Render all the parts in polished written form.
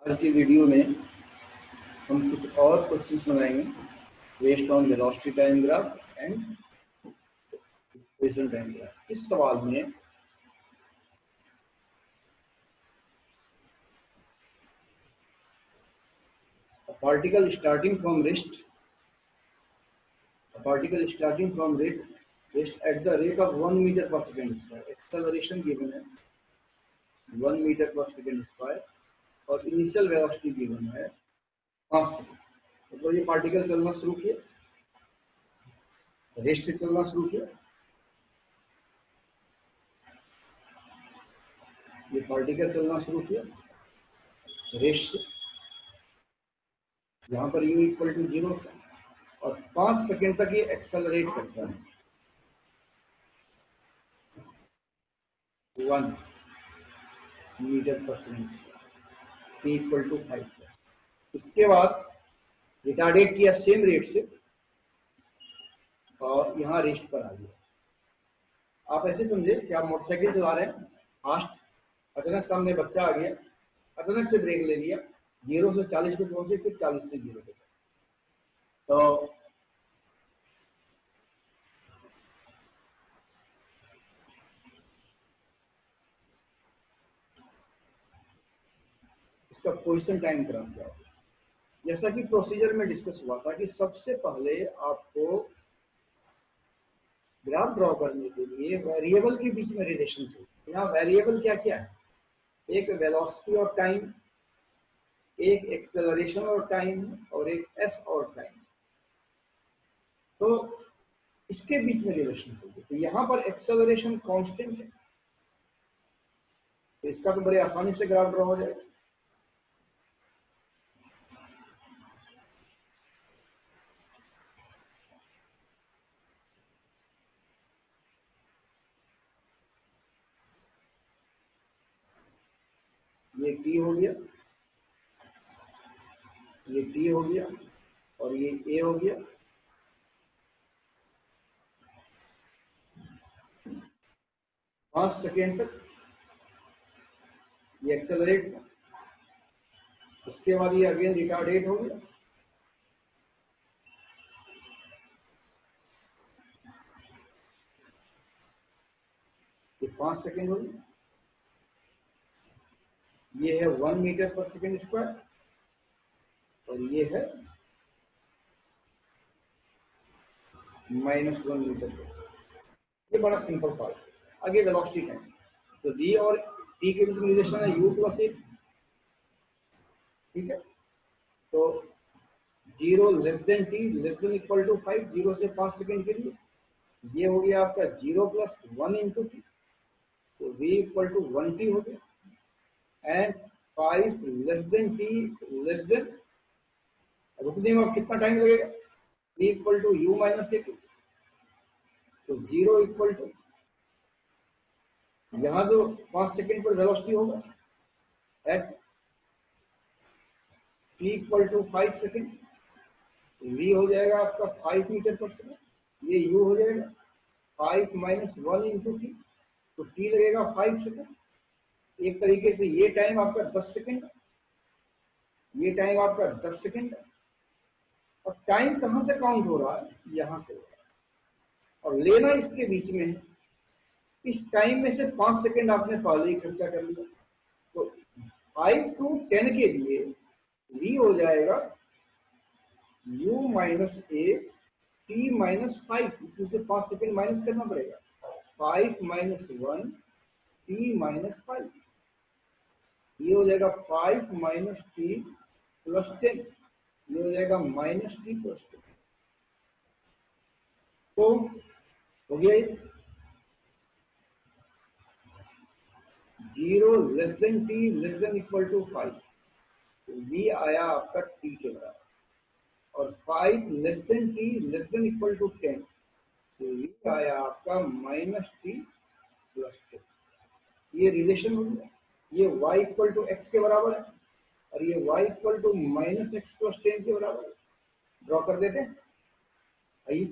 आज की वीडियो में हम कुछ और क्वेश्चंस बनाएंगे based on velocity time graph and equation time graph. इस सवाल में particle starting from rest at the rate of 1 metre per second square, acceleration given है 1 मीटर पर सेकेंड स्क्वायर और इनिशियल वेलोसिटी गिवन है 5 second. मतलब ये particle चलना शुरू किया, रेस्ट से चलना शुरू किया, ये पार्टिकल चलना शुरू किया रेस्ट से, यहाँ पर u इक्वल टू 0 था और 5 सेकेंड तक ये एक्सेलरेट करता है 1 metre per second, t equal to 5। इसके बाद रिटार्डेट किया सेम रेट से और यहाँ रेस्ट पर आ गया। आप ऐसे समझे कि आप मोटरसाइकिल चला रहे हैं फास्ट, अचानक सामने बच्चा आ गया, अचानक से ब्रेक ले लिया, 0 से 40 पे पहुंचे, फिर 40 से 0 पे। तो इसका पोजीशन टाइम ग्राफ क्या होगा? जैसा कि प्रोसीजर में डिस्कस हुआ था कि सबसे पहले आपको ग्राफ ड्रॉ करने के लिए वेरिएबल के बीच में रिलेशन चाहिए। यहाँ वेरिएबल क्या क्या है? एक वेलोसिटी और टाइम, एक एक्सेलरेशन और टाइम और एक एस और टाइम। तो इसके बीच में रिलेशन चाहिए। तो यहाँ पर एक्सेलरेशन कांस्टेंट है, तो इसका तो बड़े आसानी से ग्राफ ड्रॉ हो जाएगा। ये टी हो गया, ये टी हो गया और ये ए हो गया। पांच सेकेंड तक ये एक्सेलरेट था, उसके बाद ये अगेन रिटार्डेट हो गया, ये 5 सेकेंड हो गया। ये है 1 मीटर पर सेकेंड स्क्वायर और ये है -1 मीटर पर सेकेंड। ये बड़ा सिंपल पार्ट है। आगे वेलोसिटी टाइम, तो वी और टी के बीच में रिलेशन है u प्लस 1, ठीक है। तो 0 less than t less than equal to 5, 0 से 5 सेकेंड के लिए ये हो गया आपका 0 प्लस 1 इंटू टी, तो v इक्वल टू 1t हो गया। And 5 less than t less than, रुकने में कितना टाइम लगेगा? v equal to u minus a, तो 0 इक्वल टू, यहाँ जो 5 सेकेंड पर वेलोसिटी होगा at t equal to 5 second, v हो जाएगा आपका 5 मीटर पर सेकेंड, ये u हो जाएगा 5 माइनस 1 इंटू टी, तो t लगेगा 5 सेकेंड। एक तरीके से ये टाइम आपका 10 सेकेंड, ये टाइम आपका 10 सेकेंड है। और टाइम कहाँ से काउंट हो रहा है? यहाँ से हो रहा है, और लेना इसके बीच में है। इस टाइम में से 5 सेकेंड आपने पहले ही खर्चा कर लिया, तो 5 to 10 के लिए v हो जाएगा u माइनस ए टी माइनस 5, इसमें से 5 सेकेंड माइनस करना पड़ेगा, 5 माइनस 1 टी माइनस 5, ये हो जाएगा 5 माइनस टी प्लस 10, ये हो जाएगा माइनस टी प्लस 10। तो हो गया ये 0 less than t less than equal to 5, तो v आया आपका t के बराबर, और 5 less than t less than equal to 10, तो v आया आपका माइनस टी प्लस 10। ये रिलेशन हो गया। ये y इक्वल टू एक्स के बराबर है और ये y equal to minus x plus 10 के बराबर है। ड्रॉ कर देते हैं, आइए।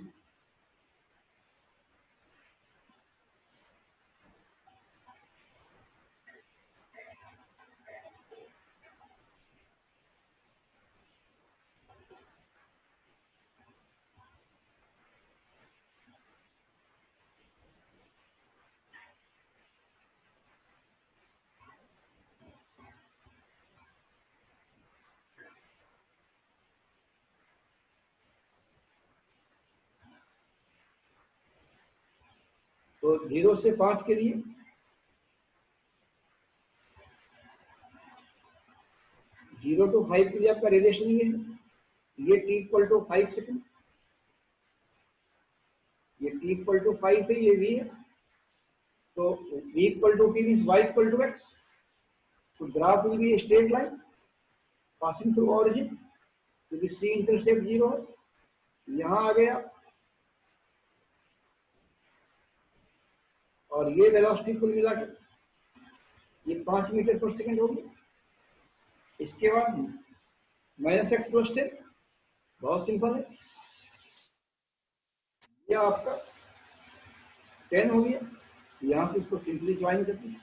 तो 0 से 5 के लिए 0 to 5 के लिए आपका रिलेशन ये है, ये t इक्वल टू 5 सेकेंड, ये t इक्वल टू 5 है, ये v है। तो v equal to t means y equal to x। तो graph will be straight line passing through origin, क्योंकि c इंटरसेप्ट 0 है, यहां आ गया और ये वेलोसिटी कुल मिला के ये 5 मीटर पर सेकेंड होगी। इसके बाद माइनस एक्स प्लस 10, बहुत सिंपल है, ये आपका 10 हो गया। यहां से इसको सिंपली ज्वाइन करते हैं,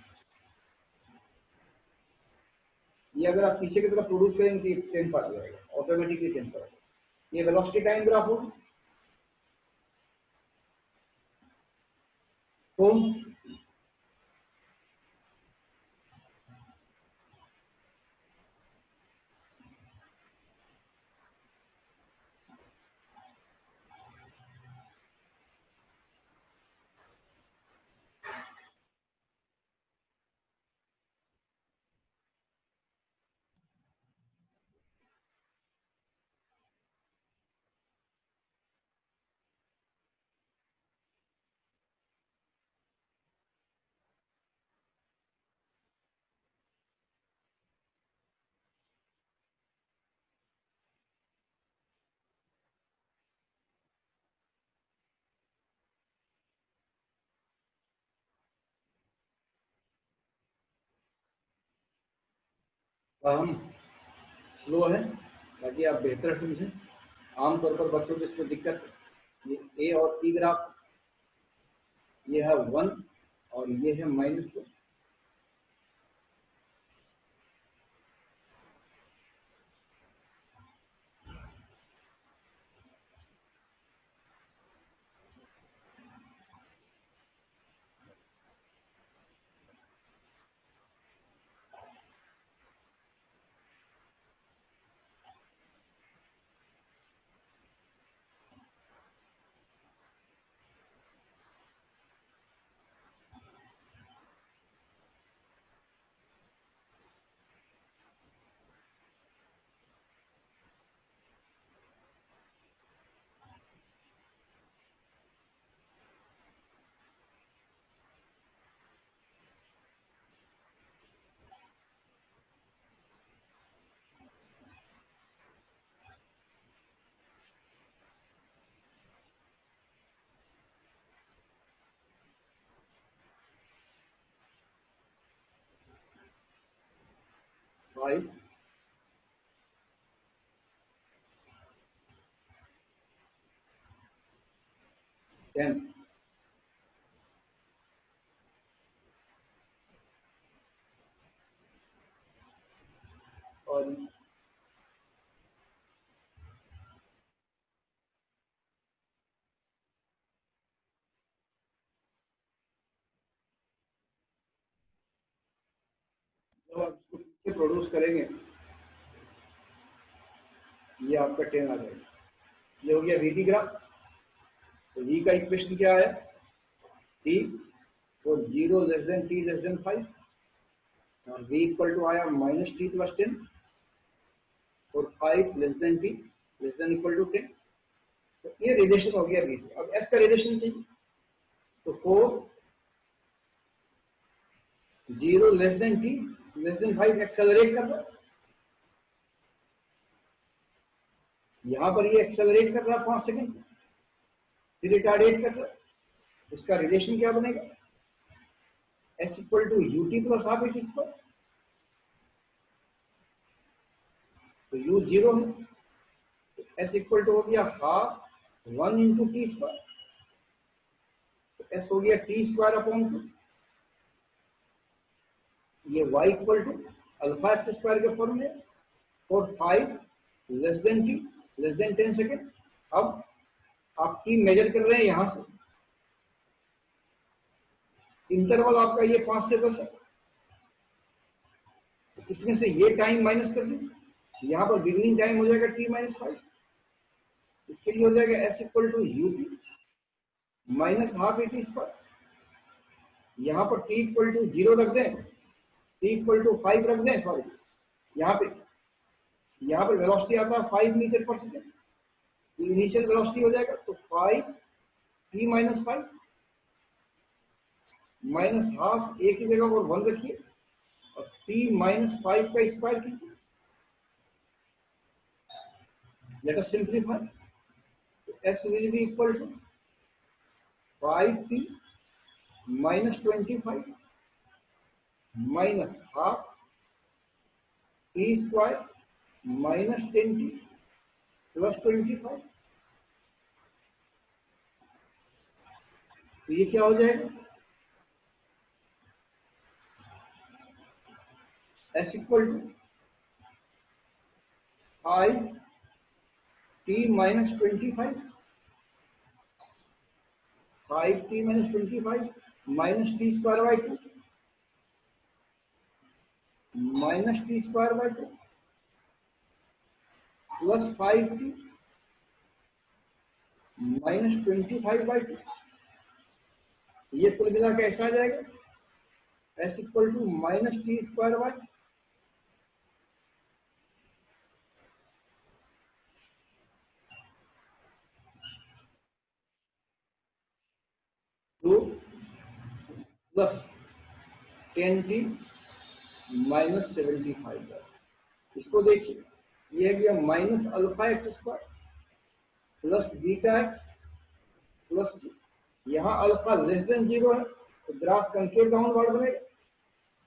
ये अगर आप पीछे की तरफ प्रोड्यूस करेंगे तो 10 पर आ जाएगा, ऑटोमेटिकली 10 पर आ जाएगा। ये वेलोसिटी टाइम ग्राफ होगा। तो हम स्लो है ताकि आप बेहतर समझें। आमतौर पर बच्चों को इसमें दिक्कत है। ये ए और टी ग्राफ, ये है 1 और ये है -1। फाइव 10 और जब आप इसको पीछे प्रोड्यूस करेंगे ये आपका 10 आ जाएगा। ये हो गया वी ग्राफ। तो वी का इक्वेशन क्या है, टी और 0 less than t less than 5 और वी इक्वल टू आया -t प्लस 10 और 5 less than t less than equal to 10। तो ये रिलेशन हो गया वी। अब एस का रिलेशन चाहिए, तो 4 0 less than t less than 5 accelerate कर रहा है, यहां पर ये एक्सेलरेट कर रहा है 5 सेकंड, फिर रिटार्डेट कर रहा है। इसका रिलेशन क्या बनेगा, s equal to u t plus half a t square. तो u 0 है, तो s इक्वल टू हो गया हाफ 1 इंटू टी स्क्वायर, तो s हो गया टी स्क्वायर अपॉन 2। ये y equal to alpha x square के फॉर्म में, और 5 less than t less than 10 second. अब आप टी मेजर कर रहे हैं यहां से, इंटरवल आपका ये 5 से 10 है, तो इसमें से ये टाइम माइनस कर दीजिए, यहां पर बिगनिंग टाइम हो जाएगा t माइनस 5। इसके लिए हो जाएगा s equal to u t minus half a t square यहाँ पर t इक्वल टू 0 रख दें, t इक्वल टू 5 रख दें, सॉरी यहाँ पे वेलोसिटी आता है 5 metre per second, initial velocity हो जाएगा तो 5 t माइनस 5 माइनस हाफ, एक की जगह और 1 रखिए और t माइनस 5 का स्क्वायर कीजिए। Let us simplify, s will be equal to 5t minus 25 minus half t square minus 10t plus 25। तो ये क्या हो जाएगा, s equal to 5t minus 25 5t minus 25 minus t square by 2 minus t square by 2 plus 5t minus 25 by 2। ये कुल मिला के ऐसा आ जाएगा, s equal to minus t square by 2 plus 10t minus 75। इसको देखिए, ये है गया minus alpha x square plus beta x plus c. यहाँ अल्फा लेस देन 0 है तो ग्राफ कंकेव डाउनवर्ड बनेगा।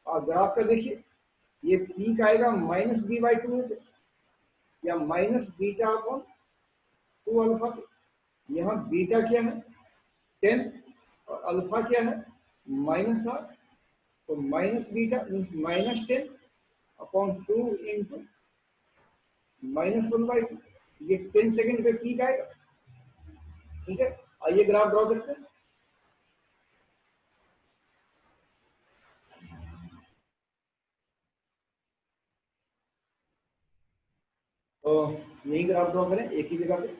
और ग्राफ का देखिए, ये पीक आएगा माइनस बी बाई 2 या माइनस बीटा अपॉन 2 अल्फा पे। यहाँ बीटा क्या है 10 और अल्फा क्या है माइनस हाफ, तो minus beta means minus 10 upon 2 into minus 1/2। ये 10 सेकेंड पे पीक आएगा। ठीक है, आइए ग्राफ ड्रॉ करते हैं। तो यही ग्राफ ड्रॉ करें एक ही जगह पे।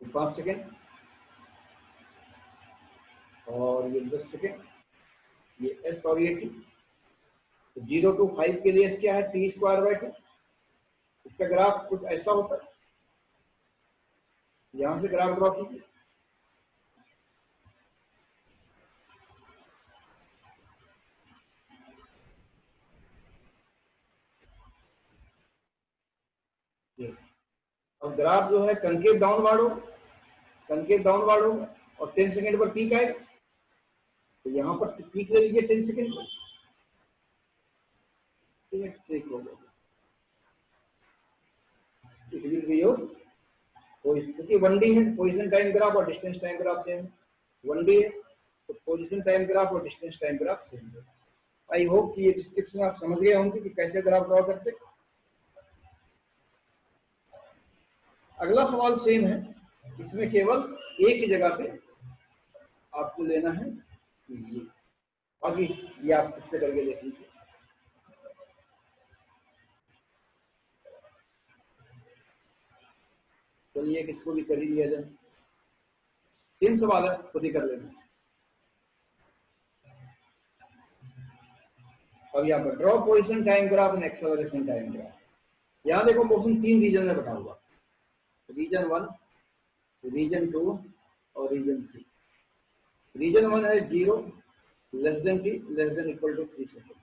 तो 5 सेकेंड और ये 10 सेकेंड, ये एस और ये टी। तो 0 to 5 के लिए एस क्या है टी स्क्वायर बाय 2। इसका ग्राफ कुछ ऐसा होता है, यहां से ग्राफ ड्रॉ कीजिए। अब ग्राफ जो है कंकेव डाउनवर्ड हो, कंकेव डाउनवर्ड होगा और 10 सेकेंड पर पीक आएगा। तो यहाँ पर पीक ले लीजिए 10 सेकेंड पर। ठीक हो गया, इट विल बी योर, क्योंकि 1D है, पोजीशन टाइम ग्राफ और distance time graph same. 1D है तो पोजीशन टाइम ग्राफ और डिस्टेंस टाइम ग्राफ सेम है। आई होप कि ये डिस्क्रिप्शन आप समझ गए होंगे कि कैसे ग्राफ ड्रॉ करते। अगला सवाल सेम है, इसमें केवल एक ही जगह पे आपको लेना है ये। आगे ये आप खुद से करके देख लीजिए। चलिए किसको भी कर ही दिया जाए, 3 सवाल है, खुद ही कर लेना। अब यहाँ पर draw position time graph and acceleration time graph. यहाँ देखो क्वेश्चन 3 रीजन में बटा हुआ, रीजन 1, रीजन 2 और रीजन 3। रीजन 1 है 0 less than t less than equal to 3 second.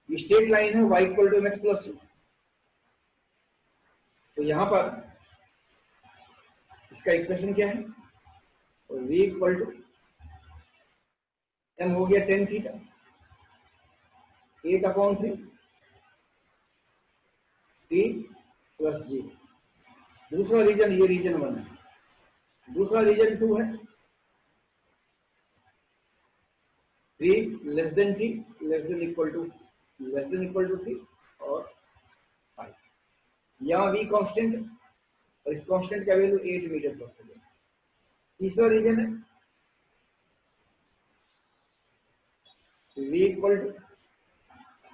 Straight line है y equal to mx plus c। तो यहाँ पर इसका इक्वेशन क्या है, और v इक्वल टू m हो गया 10 थीटा 8/3 t प्लस 0। दूसरा रीजन, ये रीजन 1 है। दूसरा रीजन 2 है, 3 less than t less than equal to t और 5। यहाँ v कांस्टेंट और इस कांस्टेंट का वैल्यू 8 मीटर पर सेकेंड। तीसरा रीजन है v इक्वल टू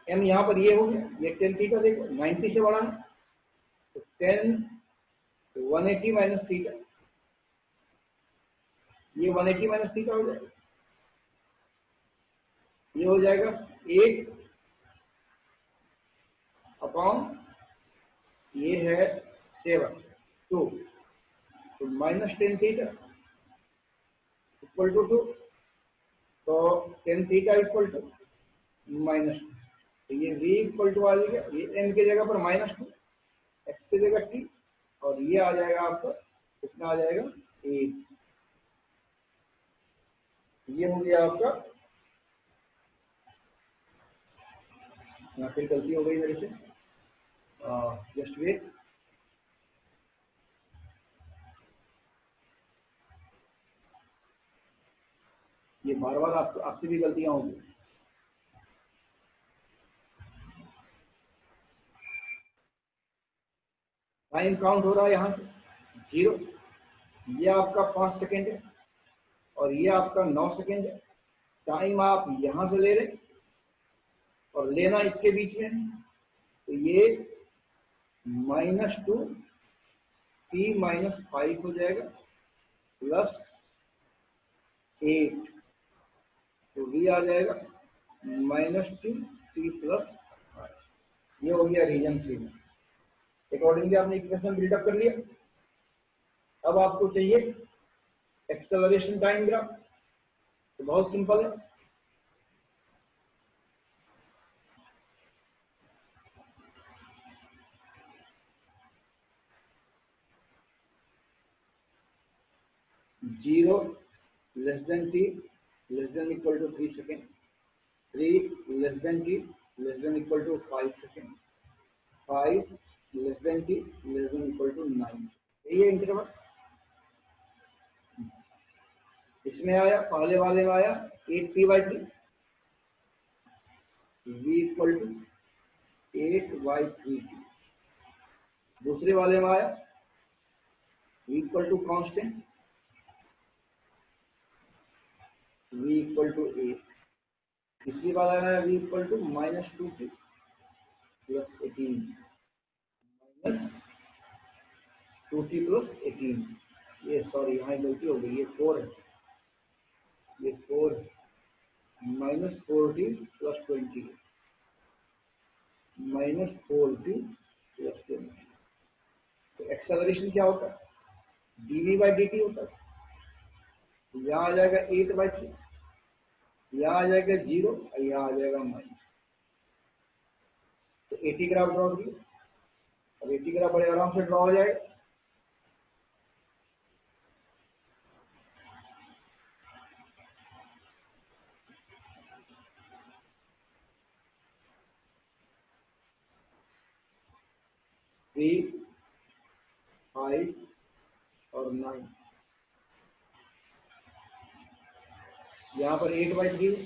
m, यहाँ पर ये हो गया, ये 10 थीटा देखो 90 से बड़ा है तो 10 180 माइनस थीटा, ये 180 माइनस थीटा हो जाएगा, ये हो जाएगा 8 अपॉन ये है 7 2 तो माइनस 10 थीटा इक्वल टू 2, तो 10 थीटा इक्वल टू -2, तो ये v इक्वल टू आ जाएगा, ये m की जगह पर -2, x की जगह t, और ये आ जाएगा आपका कितना आ जाएगा 8। ये हो गया आपका, यहाँ फिर गलती हो गई मेरे से, जस्ट वेट, ये बार बार आपसे भी गलतियां होंगी। टाइम काउंट हो रहा है यहाँ से 0, ये आपका 5 सेकेंड है और ये आपका 9 सेकेंड है। टाइम आप यहां से ले रहे और लेना इसके बीच में है, तो ये -2 t -5 हो जाएगा प्लस 8, तो v आ जाएगा -2 t प्लस 5। ये हो गया रीजन 3 में। अकॉर्डिंगली आपने इक्वेशन बिल्डअप कर लिया। अब आपको चाहिए एक्सेलरेशन टाइम ग्राफ, तो बहुत सिंपल है, zero less than t less than equal to 3 second, 3 less than t less than equal to 5 second, 5 less than t less than equal to 9 second. यही है इंटरवल। इसमें आया, पहले वाले में आया 8p/3, v equal to 8/3t। दूसरे वाले में आया v equal to constant, v equal to 8। तीसरी वाला में आया v equal to -2t plus 18 minus 2t plus 18। ये सॉरी यहाँ गलती हो गई, ये 4 है, ये 4 है, -4t प्लस 20 -4t प्लस 20। तो एक्सेलरेशन क्या होता है dv/dt होता है, यहाँ आ जाएगा 8/3, यहाँ आ जाएगा 0 और यहाँ आ जाएगा माइनस, तो 80 ग्राफ ड्रॉ किया। अब 80 ग्राफ बड़े आराम से ड्रॉ हो जाएगा। थ्री 5 और 9, यहाँ पर 8/3,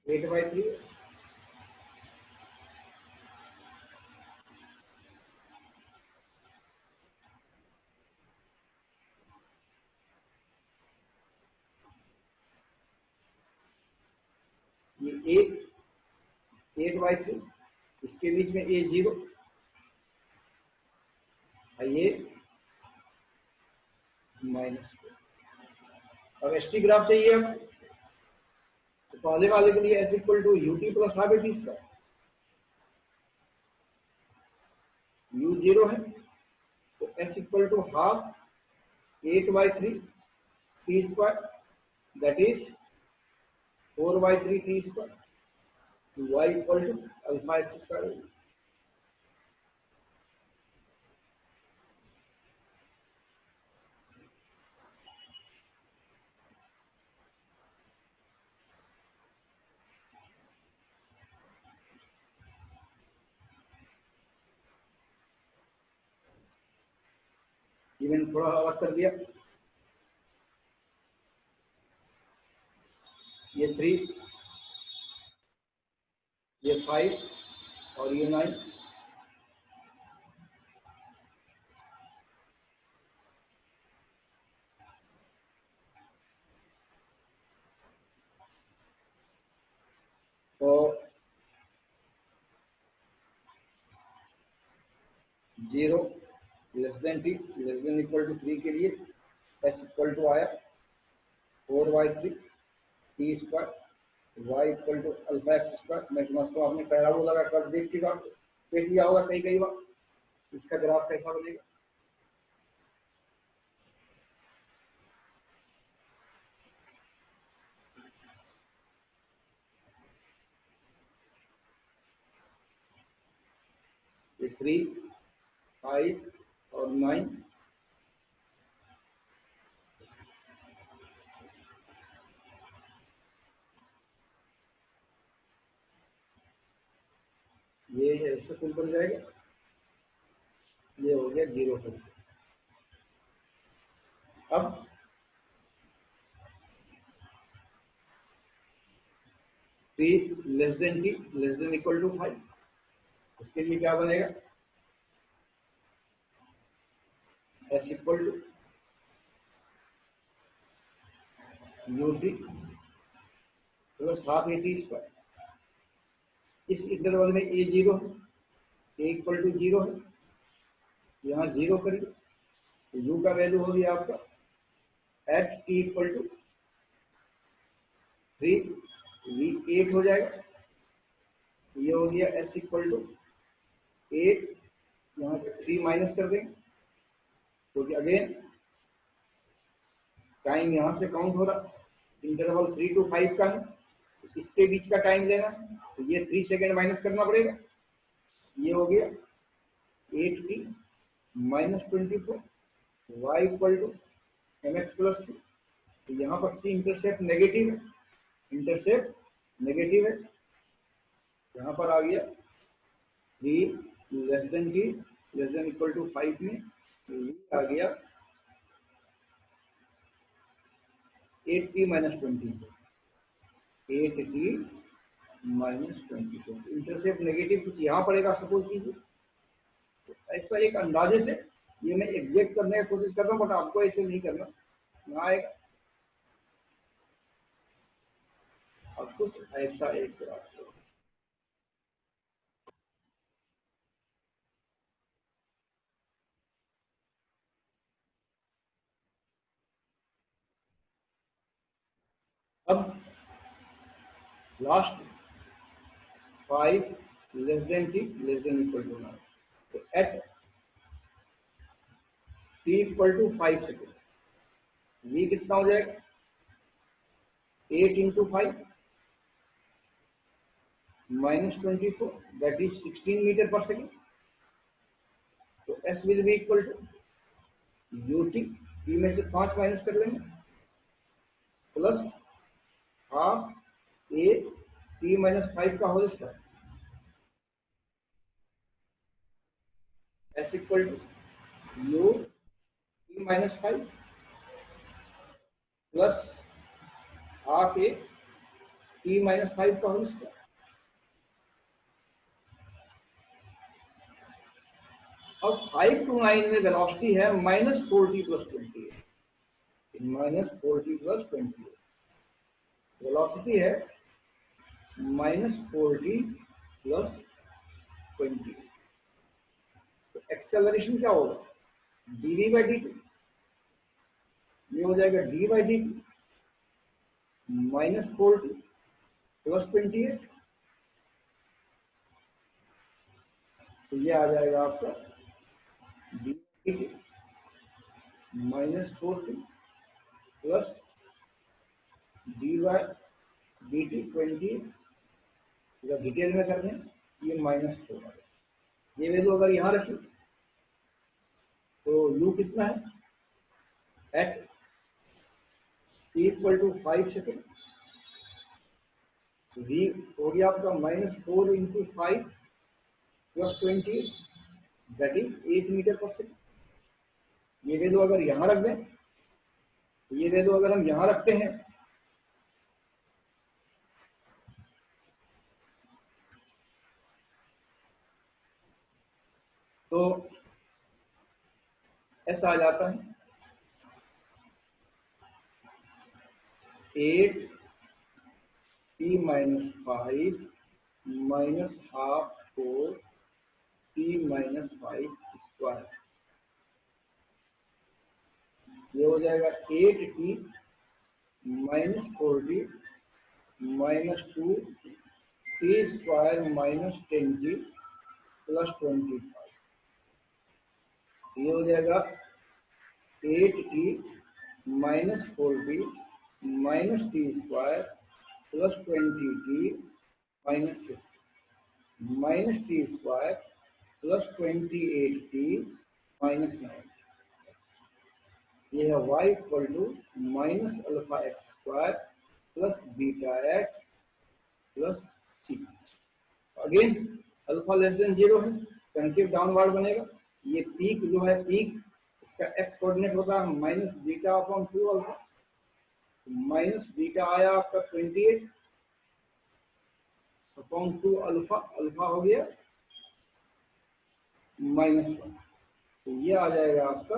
8/3, ये 8/3, इसके बीच में a 0 और ये -4। अब एस टी ग्राफ चाहिए। अब तो पहले वाले के लिए s equal to u t plus half a t square, u 0 है तो s equal to half 8/3 t square, that is 4/3 t square, y equal to alpha x square. मैंने थोड़ा अलग कर दिया, ये 3, ये 5 और ये 9। तो 0 less than t less than equal to 3 के लिए एस इक्वल टू आया 4y3 t square y equal to alpha x square. मैं समझता हूँ आपने पैराबोला का कर्व देख लिया होगा कई बार, इसका ग्राफ कैसा बनेगा। ये 3, 5 और 9, ये ऐसे कुल बन जाएगा, ये हो गया 0 पर। अब t less than t less than equal to 5, उसके लिए क्या बनेगा, s equal to u t plus half a t square. इस इंटरवल में ए 0 है, ए इक्वल टू 0 है, यहाँ 0 करिए तो यू का वैल्यू हो गया आपका at t equal to 3, v 8 हो जाएगा। ये हो गया एस इक्वल टू 8, यहाँ पे 3 माइनस कर देंगे क्योंकि अगेन टाइम यहाँ से काउंट हो रहा, इंटरवल 3 to 5 का है, इसके बीच का टाइम लेना, तो ये 3 सेकेंड माइनस करना पड़ेगा। ये हो गया 8t minus 24 y equal to m x plus c. तो यहाँ पर सी इंटरसेप्ट नेगेटिव है, इंटरसेप्ट नेगेटिव है, यहाँ पर आ गया 3 less than t less than equal to 5 में आ गया 8t minus 24, 8t minus 24। Intercept negative कुछ यहाँ पड़ेगा सपोज कीजिए, तो ऐसा एक अंदाजे से ये मैं एग्जैक्ट करने की कोशिश कर रहा हूँ, बट आपको ऐसे नहीं करना, यहाँ आएगा अब कुछ ऐसा एक ग्राफ। अब last 5 less than t less than equal to 9, तो at t equal to 5 second v कितना हो जाएगा 8 into 5 minus 24 that is 16 metre per second. तो s will be equal to u t, t में से 5 माइनस कर लेंगे plus half a t minus 5 का whole square, s equal to u t minus 5 plus half a t minus 5 का whole square. अब 5 to 9 में velocity है minus 4t plus 28, minus 4t plus 28 velocity है माइनस 4t प्लस 28। तो acceleration क्या होगा dv by dt, ये हो जाएगा d by dt minus 4t plus 28, तो ये आ जाएगा आपका d dt minus 4t plus d y d t 28, अगर डिटेल में कर लें ये माइनस 4 आएगा। ये वैल्यू अगर यहाँ रखी तो u कितना है at t equal to 5 second, v हो गया आपका minus 4 into 5 plus 20 that is 8 metre per second. ये वैल्यू अगर यहाँ रख दें, तो ये वैल्यू अगर हम यहाँ रखते हैं तो ऐसा आ जाता है 8t minus 5 minus half 4t minus 5 square. ये हो जाएगा 8t minus 4t minus 2t square minus 10t plus 25। ये हो जाएगा 8t minus 4t minus t square plus 20t minus 50 minus t square plus 28t minus 9। ये है y equal to minus alpha x square plus beta x plus c. Again alpha less than 0 है, concave downward बनेगा। ये peak जो है, peak इसका x coordinate होता है minus beta upon 2 alpha. Minus beta आया आपका 28 अपॉन 2 अल्फा, अल्फा हो गया माइनस 1, तो ये आ जाएगा आपका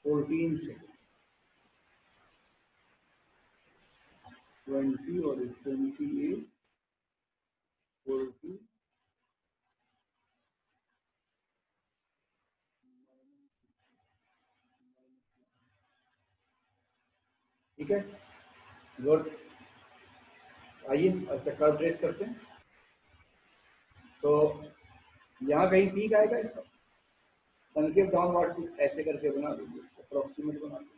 14 से 20 और 28 40। ठीक है, गुड। आइए इसका कर्व ट्रेस करते हैं। तो यहाँ कहीं पीक आएगा इसका, कनकेव डाउनवर्ड ऐसे करके बना दीजिए, अप्रोक्सीमेट बना दीजिए।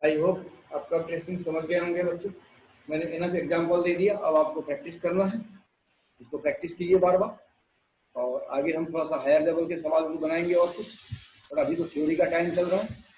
आई होप आप कर्व ट्रेसिंग समझ गए होंगे बच्चों। मैंने इनफ एग्जाम्पल दे दिया, अब आपको प्रैक्टिस करना है, इसको प्रैक्टिस कीजिए बार बार। और आगे हम थोड़ा सा हायर लेवल के सवाल भी बनाएंगे और कुछ, और अभी तो थ्योरी का टाइम चल रहा है।